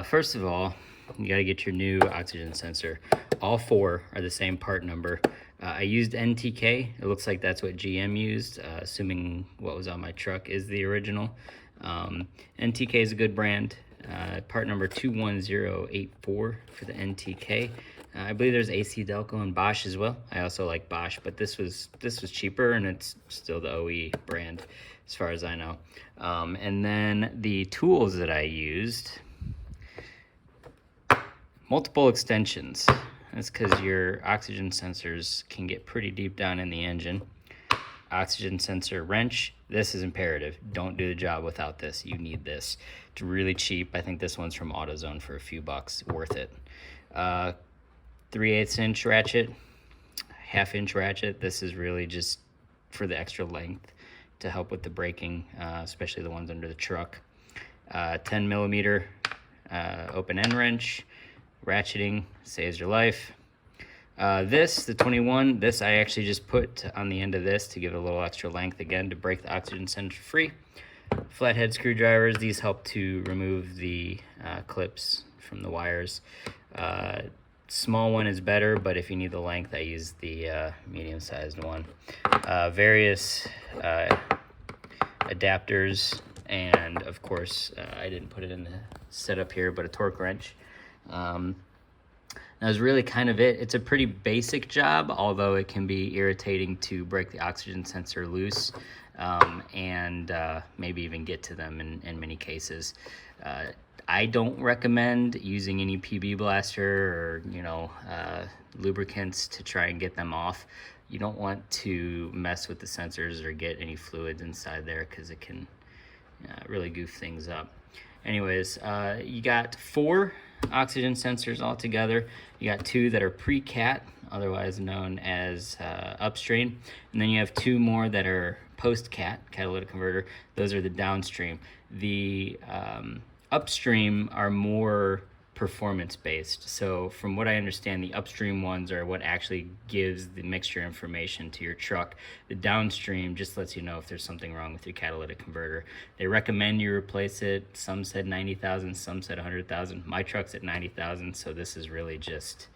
First of all, you got to get your new oxygen sensor. All four are the same part number. I used NTK. It looks like that's what GM used, assuming what was on my truck is the original. NTK is a good brand. Part number 21084 for the NTK. I believe there's AC Delco and Bosch as well. I also like Bosch, but this was cheaper, and it's still the OE brand as far as I know. And then the tools that I used, multiple extensions. That's because your oxygen sensors can get pretty deep down in the engine. Oxygen sensor wrench, this is imperative. Don't do the job without this. You need this. It's really cheap. I think this one's from AutoZone for a few bucks. Worth it. 3/8 inch ratchet, 1/2 inch ratchet. This is really just for the extra length to help with the braking, especially the ones under the truck. 10 millimeter open end wrench. Ratcheting saves your life. The 21, this I actually just put on the end of this to give it a little extra length again to break the oxygen sensor free. Flathead screwdrivers, these help to remove the clips from the wires. Small one is better, but if you need the length, I use the medium-sized one. Various adapters, and of course, I didn't put it in the setup here, but a torque wrench. That was really kind of it. It's a pretty basic job, although it can be irritating to break the oxygen sensor loose and maybe even get to them in many cases. I don't recommend using any PB blaster or lubricants to try and get them off. You don't want to mess with the sensors or get any fluids inside there because it can really goof things up. Anyways, you got 4 oxygen sensors altogether. You got 2 that are pre-cat, otherwise known as Upstream, and then you have 2 more that are post-cat, catalytic converter. Those are the Downstream. The Upstream are more performance-based. So from what I understand, the Upstream ones are what actually gives the mixture information to your truck. The Downstream just lets you know if there's something wrong with your catalytic converter. They recommend you replace it. Some said 90,000, some said 100,000. My truck's at 90,000, so this is really just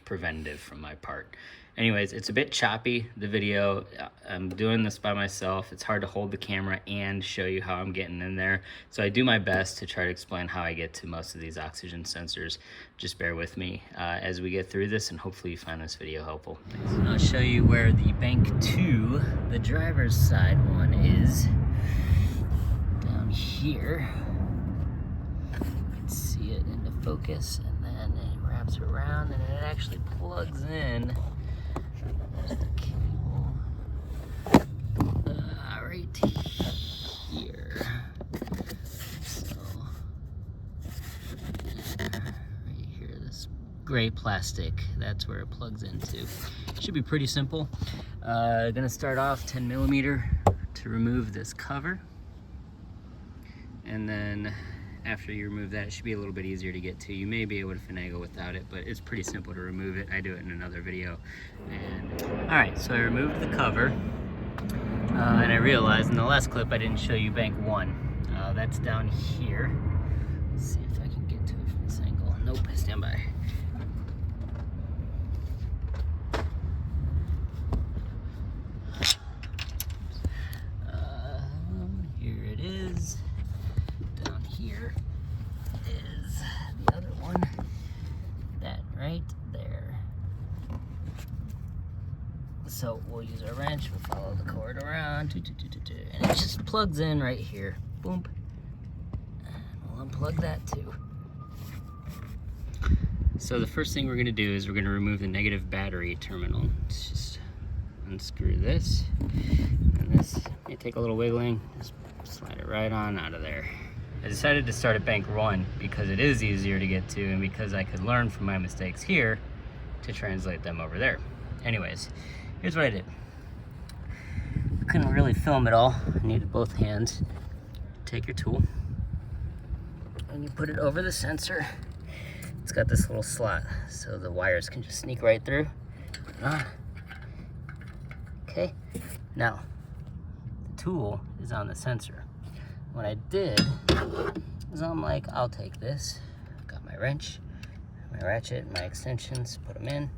preventative from my part. Anyways, it's a bit choppy, the video. I'm doing this by myself. It's hard to hold the camera and show you how I'm getting in there. So I do my best to try to explain how I get to most of these oxygen sensors. Just bear with me as we get through this, and hopefully you find this video helpful. Thanks. I'll show you where the bank 2, the driver's side one, is. Down here. You can see it in the focus, and then it wraps around, and it actually plugs in. There's the cable right here. So right here, this gray plastic, that's where it plugs into. Should be pretty simple. Gonna start off 10 millimeter to remove this cover, and then after you remove that, it should be a little bit easier to get to. You may be able to finagle without it, but it's pretty simple to remove it. I do it in another video. And all right, so I removed the cover, and I realized in the last clip I didn't show you bank 1. That's down here. Let's see if I can get to it from this angle. Nope, stand by. Here it is. Down here is the other one, that right there. So we'll use our wrench, we'll follow the cord around, and it just plugs in right here. Boom. And we'll unplug that too. So the first thing we're going to do is we're going to remove the negative battery terminal. Let's just unscrew this, and this may take a little wiggling. Just slide it right on out of there. I decided to start at bank 1 because it is easier to get to, and because I could learn from my mistakes here to translate them over there. Anyways, here's what I did. Couldn't really film it all. I needed both hands. Take your tool and you put it over the sensor. It's got this little slot so the wires can just sneak right through. Okay, now the tool is on the sensor. what I did is I'm like, I'll take this. Got my wrench, my ratchet, my extensions, put them in,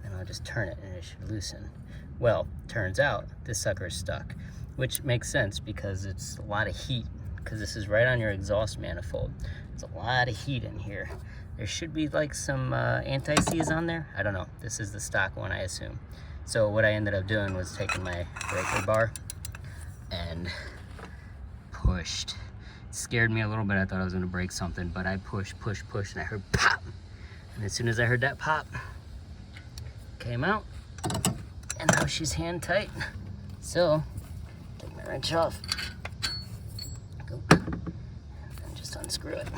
and I'll just turn it and it should loosen. Well, turns out this sucker is stuck, which makes sense because it's a lot of heat, because this is right on your exhaust manifold. There's a lot of heat in here. There should be like some anti-seize on there. I don't know. This is the stock one, I assume. So what I ended up doing was taking my breaker bar and pushed. It scared me a little bit. I thought I was gonna break something, but I pushed, and I heard pop. And as soon as I heard that pop, came out, and now she's hand tight. So, take my wrench off, go, and just unscrew it.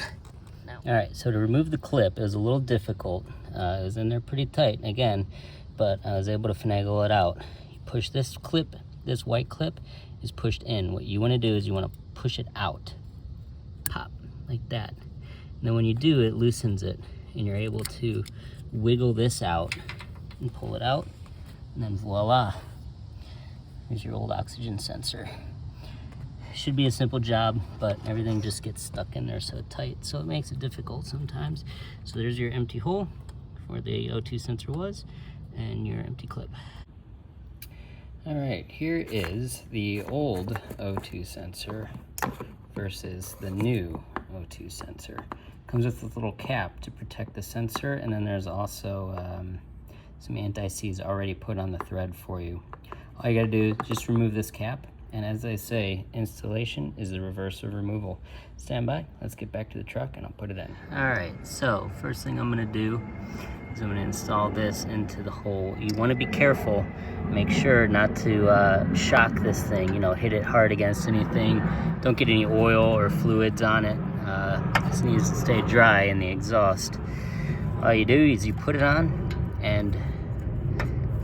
Now. All right, so to remove the clip, it was a little difficult. It was in there pretty tight, again, but I was able to finagle it out. You push this clip, this white clip is pushed in. What you wanna do is you wanna push it out. Pop, like that. And then when you do, it loosens it, and you're able to wiggle this out and pull it out, and then voila, here's your old oxygen sensor. Should be a simple job, but everything just gets stuck in there so tight, so it makes it difficult sometimes. So there's your empty hole where the O2 sensor was, and your empty clip. All right, here is the old O2 sensor versus the new O2 sensor. Comes with a little cap to protect the sensor, and then there's also some anti-seize already put on the thread for you. All you gotta do is just remove this cap, and as I say, installation is the reverse of removal. Stand by, let's get back to the truck and I'll put it in. All right, so first thing I'm gonna do is I'm gonna install this into the hole. You wanna be careful, make sure not to shock this thing, you know, hit it hard against anything. Don't get any oil or fluids on it. This needs to stay dry in the exhaust. All you do is you put it on and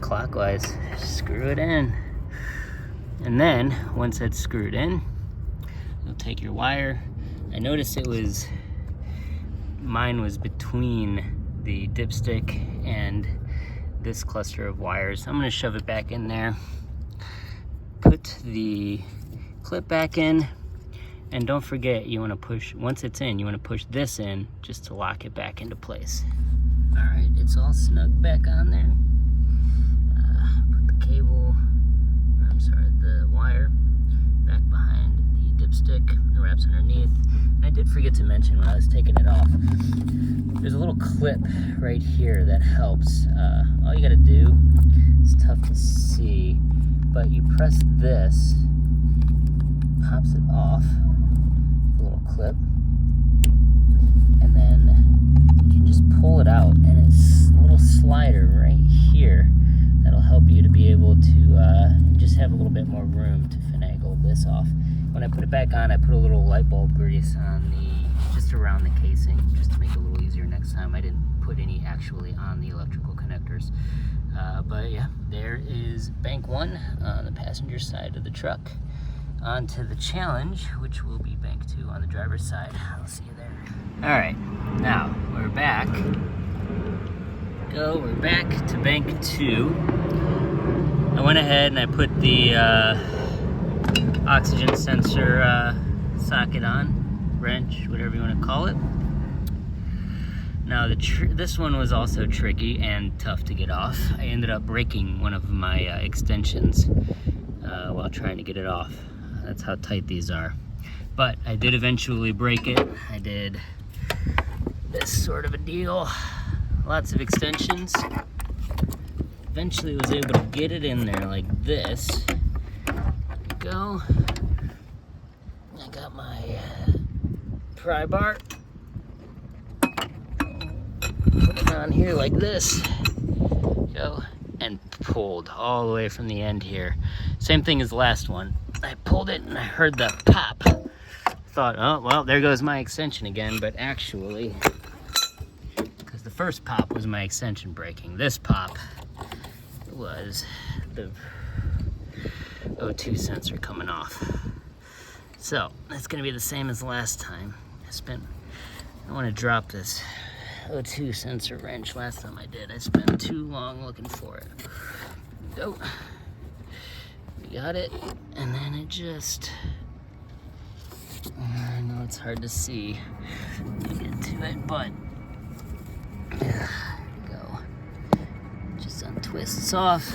clockwise screw it in. And then once it's screwed in, you'll take your wire. I noticed mine was between the dipstick and this cluster of wires. I'm gonna shove it back in there, put the clip back in, and don't forget, you wanna push, once it's in, you wanna push this in just to lock it back into place. All right, it's all snug back on there. Put the cable, the wire back behind the dipstick, the wraps underneath. And I did forget to mention when I was taking it off, there's a little clip right here that helps. All you gotta do, it's tough to see, but you press this, pops it off, the little clip, and then you can just pull it out, and it's a little slider right here that'll help you to be able to just have a little bit more room to finagle this off. When I put it back on, I put a little light bulb grease on just around the casing, just to make it a little easier next time. I didn't put any actually on the electrical connectors. But yeah, there is bank one on the passenger side of the truck. On to the challenge, which will be bank two on the driver's side. I'll see you there. All right, now we're back. We're back to bank two. I went ahead and I put the oxygen sensor socket on, wrench, whatever you want to call it. Now this one was also tricky and tough to get off. I ended up breaking one of my extensions while trying to get it off. That's how tight these are. But I did eventually break it. I did this sort of a deal. Lots of extensions. Eventually was able to get it in there like this. Go. I got my pry bar. Put it on here like this. Go. And pulled all the way from the end here. Same thing as the last one. I pulled it and I heard the pop. Thought, oh, well, there goes my extension again, but actually, because the first pop was my extension breaking, this pop was the O2 sensor coming off. So, that's gonna be the same as last time. I wanna drop this O2 sensor wrench. Last time I did, I spent too long looking for it. Go. We got it, and then it just I know it's hard to see to get to it, but there we go. Just untwists off.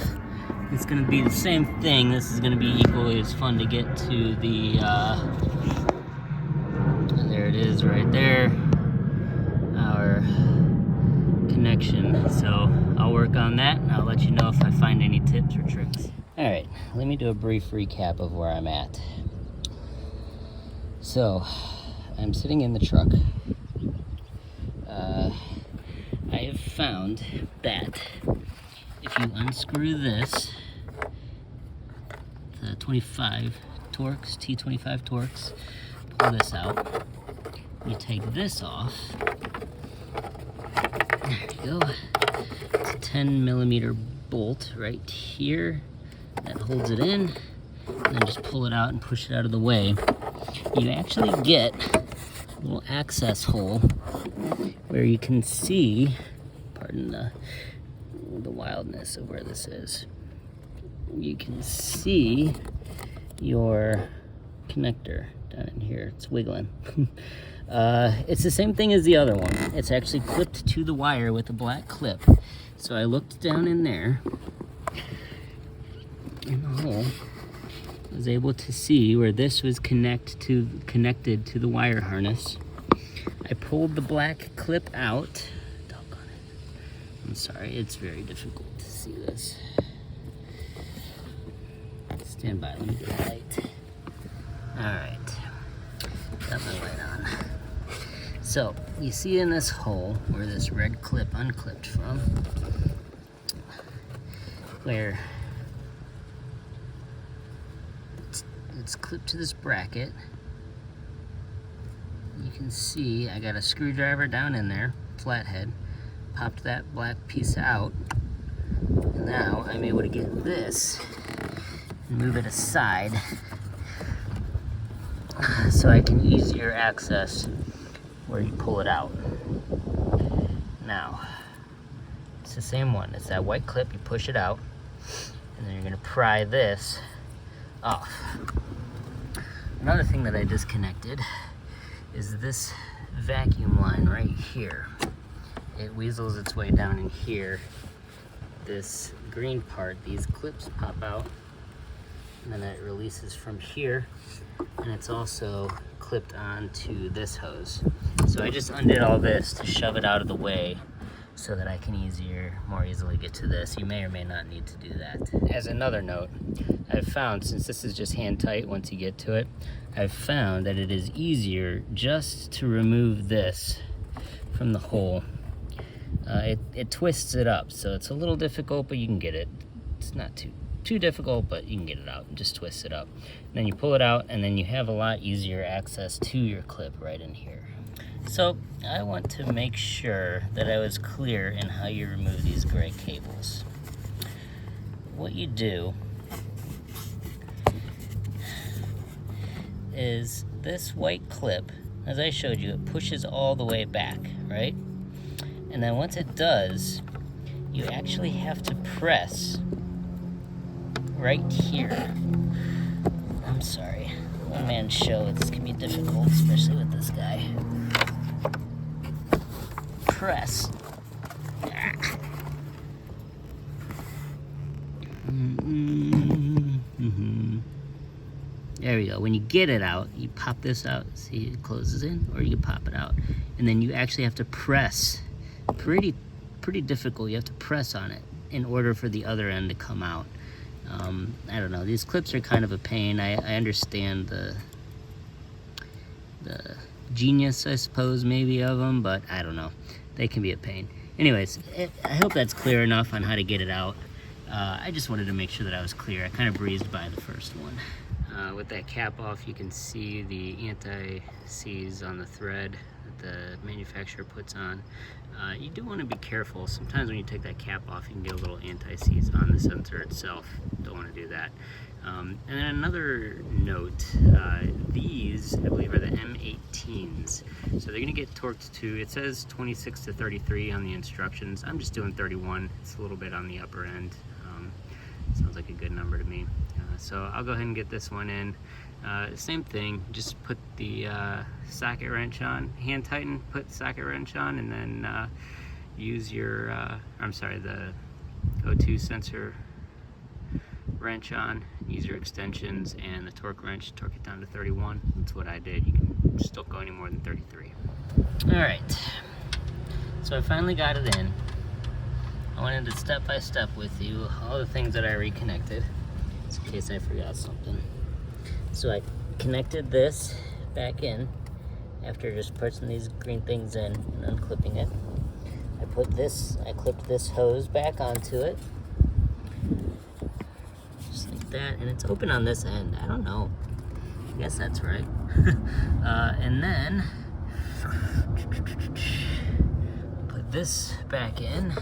It's gonna be the same thing. This is gonna be equally as fun to get to the, there it is right there, our connection. So I'll work on that and I'll let you know if I find any tips or tricks. All right, let me do a brief recap of where I'm at. So I'm sitting in the truck. I have found that if you unscrew this, the 25 Torx, T25 Torx, pull this out, you take this off, there you go, it's a 10 millimeter bolt right here that holds it in, and then just pull it out and push it out of the way. You actually get a little access hole where you can see, pardon the wildness of where this is, you can see your connector down in here. It's wiggling. It's the same thing as the other one. It's actually clipped to the wire with a black clip. So I looked down in there in the hole. I was able to see where this was connected to the wire harness. I pulled the black clip out. Doggone it. I'm sorry, it's very difficult to see this. Stand by, let me get a light. Alright, got my light on. So, you see in this hole where this red clip unclipped from, where it's clipped to this bracket. You can see I got a screwdriver down in there, flathead, popped that black piece out, and now I'm able to get this and move it aside so I can easier access where you pull it out. Now, it's the same one. It's that white clip, you push it out, and then you're gonna pry this off. Another thing that I disconnected is this vacuum line right here. It weasels its way down in here. This green part, these clips pop out, and then it releases from here, and it's also clipped onto this hose. So I just undid all this to shove it out of the way so that I can more easily get to this. You may or may not need to do that. As another note, I've found, since this is just hand tight once you get to it, I've found that it is easier just to remove this from the hole. It twists it up, so it's a little difficult, but you can get it. It's not too difficult, but you can get it out and just twist it up. And then you pull it out, and then you have a lot easier access to your clip right in here. So I want to make sure that I was clear in how you remove these gray cables. What you do is this white clip, as I showed you, it pushes all the way back, right? And then once it does, you actually have to press right here. I'm sorry, one man show, this can be difficult, especially with this guy. Press. There we go. When you get it out, you pop this out. See, it closes in, or you pop it out, and then you actually have to press. Pretty difficult. You have to press on it in order for the other end to come out. I don't know. These clips are kind of a pain. I understand the genius, I suppose, maybe of them, but I don't know. They can be a pain. Anyways, I hope that's clear enough on how to get it out. I just wanted to make sure that I was clear. I kind of breezed by the first one. With that cap off, you can see the anti-seize on the thread that the manufacturer puts on. You do want to be careful. Sometimes when you take that cap off, you can get a little anti-seize on the sensor itself. Don't want to do that. And then another note, these, I believe, are the M18s. So they're going to get torqued to, it says 26 to 33 on the instructions. I'm just doing 31. It's a little bit on the upper end. Sounds like a good number to me. So I'll go ahead and get this one in. Same thing, just put the socket wrench on, hand tighten, put the socket wrench on, and then use your, the O2 sensor wrench on, use your extensions and the torque wrench, torque it down to 31. That's what I did. You can just don't go any more than 33. Alright, so I finally got it in. I went into step by step with you, all the things that I reconnected, just in case I forgot something. So I connected this back in after just putting these green things in and unclipping it. I clipped this hose back onto it, just like that, and it's open on this end. I don't know, I guess that's right. And then put this back in.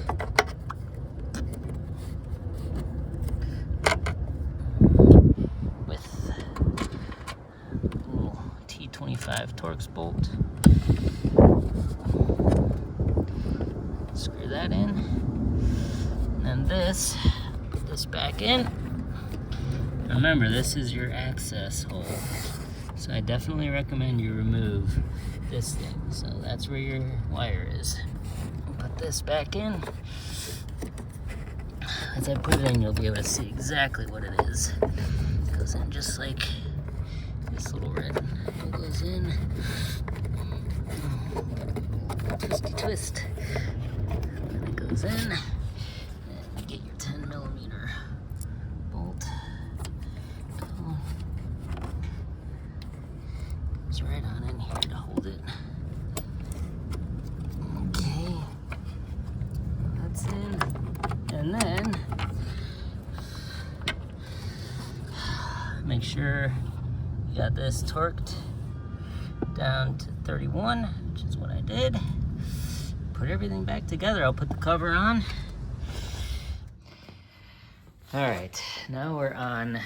With a little T25 Torx bolt. Screw that in. And then put this back in. Remember, this is your access hole. So I definitely recommend you remove this thing. So that's where your wire is. Put this back in. As I put it in, you'll be able to see exactly what it is. It goes in just like this little red. It goes in. Twisty twist. And it goes in. And you get your 10mm bolt. Goes right on in here to hold it. Okay. That's in. And then make sure you got this torqued down to 31, which is what I did. Put everything back together. I'll put the cover on. All right, now we're on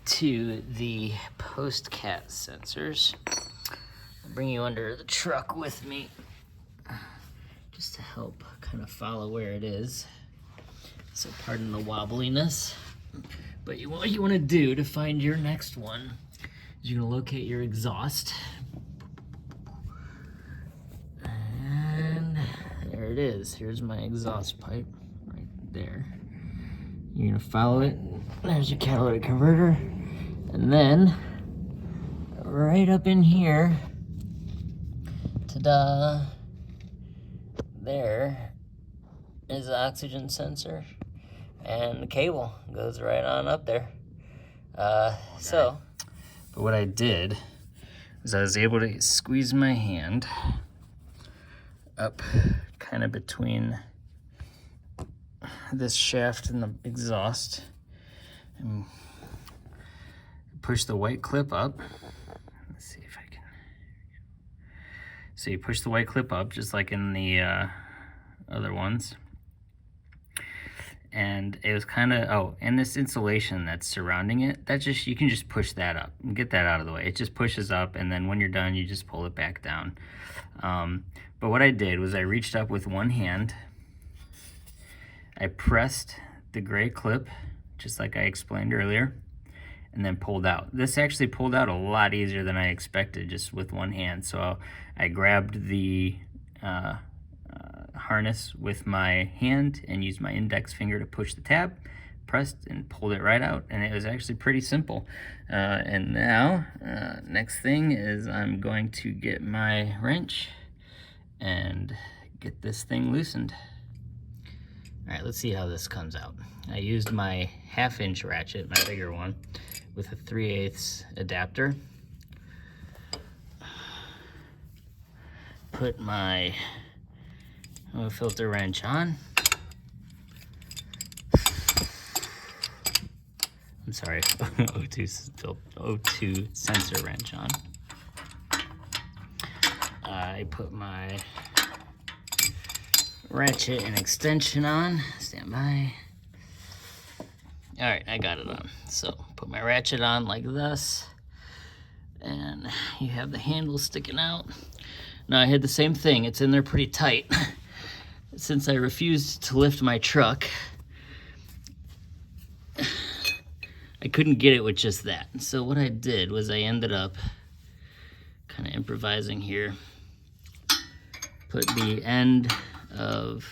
to the post-cat sensors. I'll bring you under the truck with me just to help kind of follow where it is. So pardon the wobbliness, but what you want to do to find your next one is you're going to locate your exhaust. And there it is. Here's my exhaust pipe right there. You're going to follow it. There's your catalytic converter. And then right up in here, ta-da, there is the oxygen sensor. And the cable goes right on up there. But what I did was I was able to squeeze my hand up kind of between this shaft and the exhaust and push the white clip up. Let's see if I can. So you push the white clip up just like in the other ones. And it was kind of, and this insulation that's surrounding it, you can just push that up and get that out of the way. It just pushes up, and then when you're done, you just pull it back down. But what I did was I reached up with one hand, I pressed the gray clip, just like I explained earlier, and then pulled out. This actually pulled out a lot easier than I expected, just with one hand. So I grabbed the harness with my hand and used my index finger to push the tab, pressed and pulled it right out, and it was actually pretty simple. And now next thing is I'm going to get my wrench and get this thing loosened. All right, let's see how this comes out. I used my 1/2-inch ratchet, my bigger one, with a 3/8 adapter. Put my oil filter wrench on. I'm sorry, O2 sensor wrench on. I put my ratchet and extension on. Stand by. All right, I got it on. So put my ratchet on like this, and you have the handle sticking out. Now I had the same thing. It's in there pretty tight. Since I refused to lift my truck, I couldn't get it with just that. So what I did was I ended up kind of improvising here. Put the end of,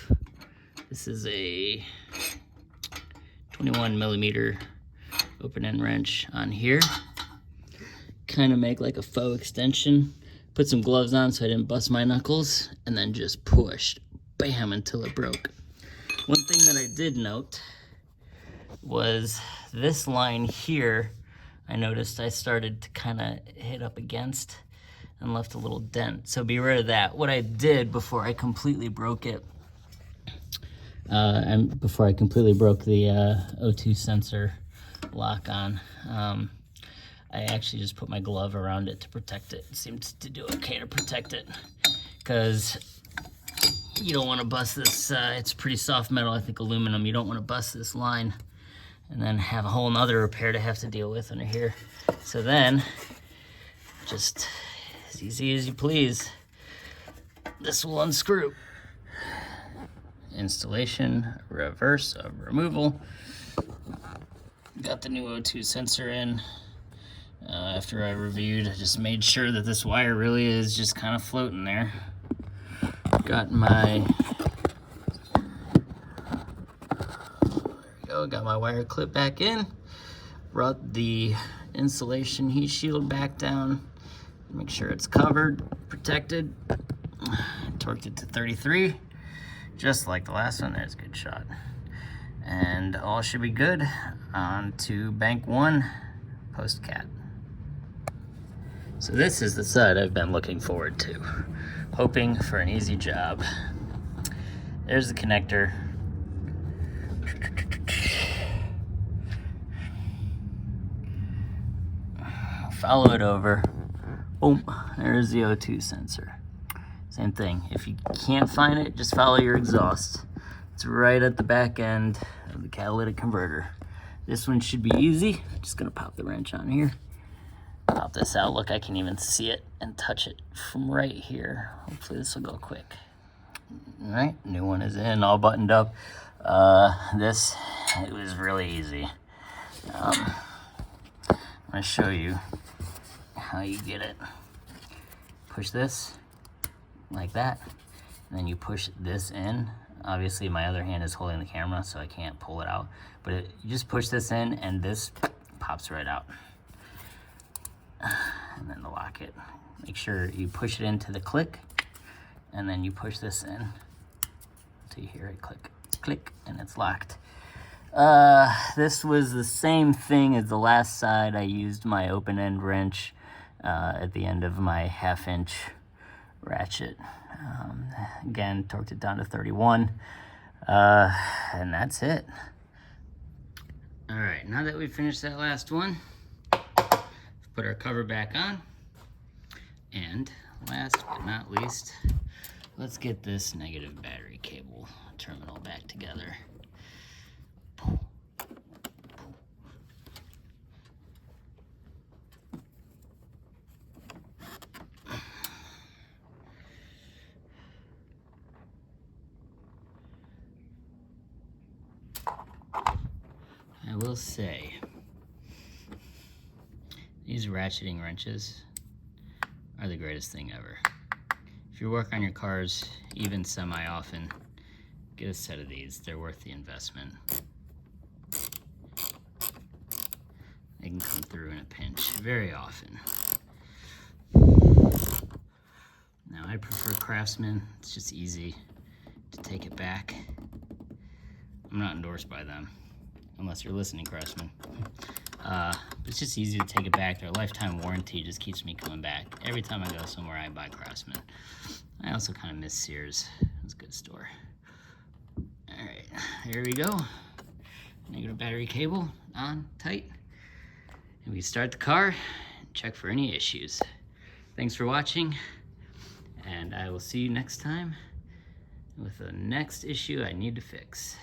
this is a 21 millimeter open end wrench on here. Kind of make like a faux extension. Put some gloves on so I didn't bust my knuckles, and then just pushed, bam, until it broke. One thing that I did note was this line here, I noticed I started to kind of hit up against and left a little dent. So be rid of that. What I did before I completely broke it, and before I completely broke the O2 sensor lock on, I actually just put my glove around it to protect it. It seemed to do okay to protect it, because you don't want to bust this, it's pretty soft metal, I think aluminum. You don't want to bust this line and then have a whole nother repair to have to deal with under here. So then, just as easy as you please, this will unscrew. Installation, reverse of removal. Got the new O2 sensor in. After I reviewed, I just made sure that this wire really is just kind of floating there. Got my, got my wire clip back in. Brought the insulation heat shield back down. Make sure it's covered, protected. Torqued it to 33, just like the last one. There's a good shot. And all should be good. On to bank 1, post cat. So this is the side I've been looking forward to, hoping for an easy job. There's the connector. Follow it over. Boom, there's the O2 sensor. Same thing, if you can't find it, just follow your exhaust. It's right at the back end of the catalytic converter. This one should be easy. Just gonna pop the wrench on here. Pop this out. Look, I can even see it and touch it from right here. Hopefully this will go quick. All right, new one is in, all buttoned up. It was really easy. I'm gonna show you how you get it. Push this like that, and then you push this in. Obviously my other hand is holding the camera, so I can't pull it out, but you just push this in and this pops right out. And then to lock it, make sure you push it into the click, and then you push this in until you hear it click, click, and it's locked. This was the same thing as the last side. I used my open end wrench at the end of my 1/2 inch ratchet. Again, torqued it down to 31, and that's it. All right, now that we've finished that last one, put our cover back on, and last but not least, let's get this negative battery cable terminal back together. I will say, these ratcheting wrenches are the greatest thing ever. If you work on your cars, even semi-often, get a set of these. They're worth the investment. They can come through in a pinch very often. Now I prefer Craftsman. It's just easy to take it back. I'm not endorsed by them, unless you're listening, Craftsman. It's just easy to take it back. Their lifetime warranty just keeps me coming back. Every time I go somewhere, I buy Craftsman. I also kind of miss Sears. It's a good store. All right, here we go. Negative battery cable on tight. And we start the car and check for any issues. Thanks for watching, and I will see you next time with the next issue I need to fix.